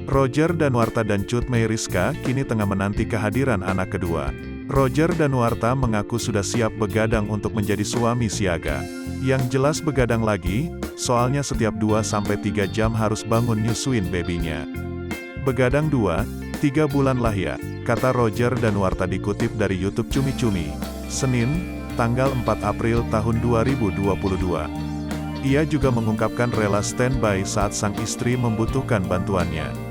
Roger Danuarta dan Cut Meyriska kini tengah menanti kehadiran anak kedua. Roger Danuarta mengaku sudah siap begadang untuk menjadi suami siaga. Yang jelas begadang lagi, soalnya setiap 2-3 jam harus bangun nyusuin babynya. Begadang 2-3 bulan lah ya, kata Roger Danuarta dikutip dari YouTube Cumi Cumi, Senin, tanggal 4 April tahun 2022. Ia juga mengungkapkan rela standby saat sang istri membutuhkan bantuannya.